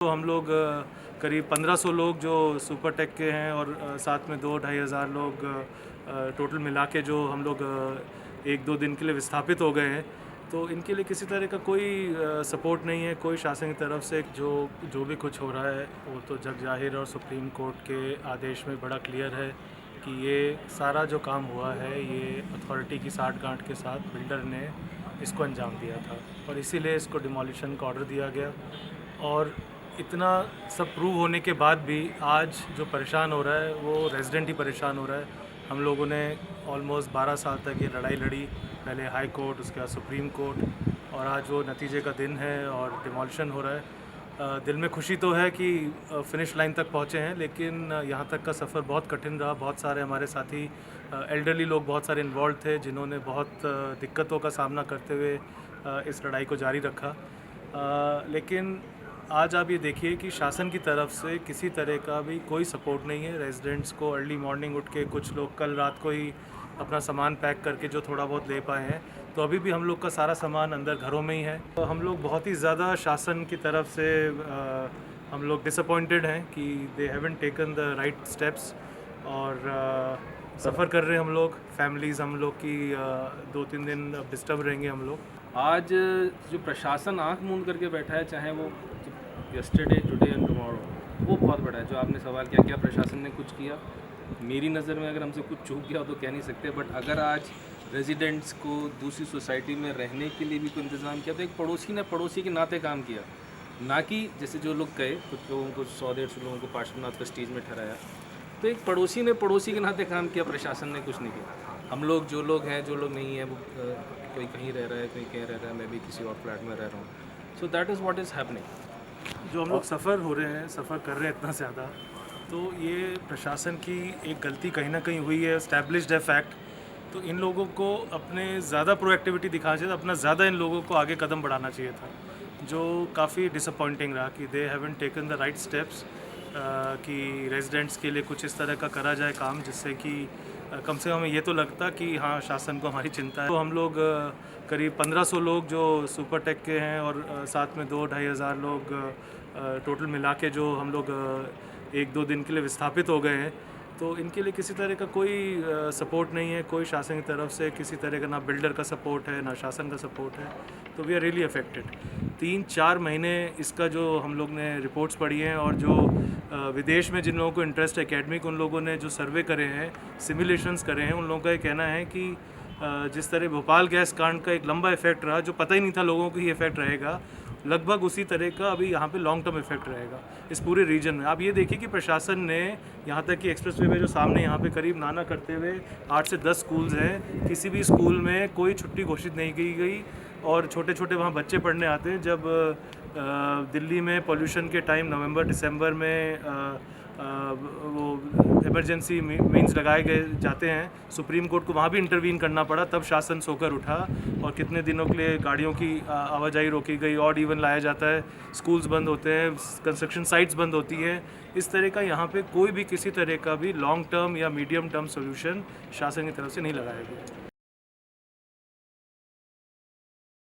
तो हम लोग करीब 1500 लोग जो सुपर टेक के हैं और साथ में 2-2.5 हज़ार लोग टोटल मिला के जो हम लोग 1-2 दिन के लिए विस्थापित हो गए हैं। तो इनके लिए किसी तरह का कोई सपोर्ट नहीं है, कोई शासन की तरफ से। जो भी कुछ हो रहा है वो तो जग जाहिर और सुप्रीम कोर्ट के आदेश में बड़ा क्लियर है कि ये सारा जो काम हुआ है ये अथॉरिटी की साठगांठ के साथ बिल्डर ने इसको अंजाम दिया था और इसीलिए इसको डिमोलिशन का ऑर्डर दिया गया। और इतना सब प्रूव होने के बाद भी आज जो परेशान हो रहा है वो रेजिडेंट ही परेशान हो रहा है। हम लोगों ने ऑलमोस्ट 12 साल तक ये लड़ाई लड़ी, पहले हाई कोर्ट, उसके बाद सुप्रीम कोर्ट, और आज वो नतीजे का दिन है और डिमोलिशन हो रहा है। दिल में खुशी तो है कि फिनिश लाइन तक पहुँचे हैं, लेकिन यहाँ तक का सफ़र बहुत कठिन रहा। बहुत सारे हमारे साथी एल्डरली लोग बहुत सारे इन्वॉल्व थे जिन्होंने बहुत दिक्कतों का सामना करते हुए इस लड़ाई को जारी रखा। लेकिन आज आप ये देखिए कि शासन की तरफ से किसी तरह का भी कोई सपोर्ट नहीं है। रेजिडेंट्स को अर्ली मॉर्निंग उठ के, कुछ लोग कल रात को ही अपना सामान पैक करके जो थोड़ा बहुत ले पाए हैं, तो अभी भी हम लोग का सारा सामान अंदर घरों में ही है। तो हम लोग बहुत ही ज़्यादा शासन की तरफ से हम लोग डिसअपॉइंटेड हैं कि they haven't taken the right steps. और सफ़र कर रहे हैं हम लोग, फैमिलीज़ हम लोग की 2-3 दिन डिस्टर्ब रहेंगे हम लोग। आज जो प्रशासन आंख मूंद करके बैठा है, चाहे वो यस्टरडे, टुडे एंड टुमारो, वो बहुत बड़ा है। जो आपने सवाल किया, क्या प्रशासन ने कुछ किया? मेरी नज़र में अगर हमसे कुछ चूक गया हो तो कह नहीं सकते, बट अगर आज रेजिडेंट्स को दूसरी सोसाइटी में रहने के लिए भी कोई इंतज़ाम किया तो एक पड़ोसी ने पड़ोसी के नाते काम किया, ना कि जैसे जो लोग गए, कुछ लोगों को 100-150 लोगों को पार्श्वनाथ का स्टेज में ठहराया। तो एक पड़ोसी ने पड़ोसी के नाते काम किया, प्रशासन ने कुछ नहीं किया। हम लोग जो लोग हैं, जो लोग नहीं हैं, वो कोई कहीं रह रहा है, कोई कहीं रह रहा है, मैं भी किसी और फ्लैट में रह रहा हूँ। So that is what is happening. जो हम लोग सफ़र हो रहे हैं, सफ़र कर रहे हैं इतना ज़्यादा, तो ये प्रशासन की एक गलती कहीं ना कहीं हुई है, एस्टैब्लिश्ड है फैक्ट। तो इन लोगों को अपने ज़्यादा प्रोएक्टिविटी दिखाना चाहिए था, अपना ज़्यादा इन लोगों को आगे कदम बढ़ाना चाहिए था, जो काफ़ी डिसअपॉइंटिंग रहा कि they haven't taken the right steps कि रेजिडेंट्स के लिए कुछ इस तरह का करा जाए काम, जिससे कि कम से कम हमें ये तो लगता कि हाँ, शासन को हमारी चिंता है। तो हम लोग करीब 1500 लोग जो सुपर टेक के हैं और साथ में 2-2.5 हज़ार लोग टोटल मिला के जो हम लोग 1-2 दिन के लिए विस्थापित हो गए हैं। तो इनके लिए किसी तरह का कोई सपोर्ट नहीं है, कोई शासन की तरफ से किसी तरह का, ना बिल्डर का सपोर्ट है, ना शासन का सपोर्ट है। तो वी आर रियली अफेक्टेड। 3-4 महीने इसका जो हम लोग ने रिपोर्ट्स पढ़ी हैं, और जो विदेश में जिन लोगों को इंटरेस्ट है एकेडमिक, उन लोगों ने जो सर्वे करे हैं, सिमुलेशंस करे हैं, उन लोगों का ये कहना है कि जिस तरह भोपाल गैस कांड का एक लंबा इफेक्ट रहा, जो पता ही नहीं था लोगों को ये इफेक्ट रहेगा, लगभग उसी तरह का अभी यहाँ पे लॉन्ग टर्म इफेक्ट रहेगा इस पूरे रीजन में। आप ये देखिए कि प्रशासन ने यहाँ तक कि एक्सप्रेसवे पे जो सामने यहाँ पे करीब नाना करते हुए 8 से 10 स्कूल्स हैं, किसी भी स्कूल में कोई छुट्टी घोषित नहीं की गई, और छोटे छोटे वहाँ बच्चे पढ़ने आते हैं। जब दिल्ली में पोल्यूशन के टाइम नवंबर-दिसंबर में वो इमरजेंसी मीन्स लगाए गए जाते हैं, सुप्रीम कोर्ट को वहाँ भी इंटरवीन करना पड़ा, तब शासन सोकर उठा और कितने दिनों के लिए गाड़ियों की आवाजाही रोकी गई, ऑड इवन लाया जाता है, स्कूल्स बंद होते हैं, कंस्ट्रक्शन साइट्स बंद होती हैं। इस तरह का यहाँ पे कोई भी किसी तरह का भी लॉन्ग टर्म या मीडियम टर्म सोल्यूशन शासन की तरफ से नहीं लगाया गया।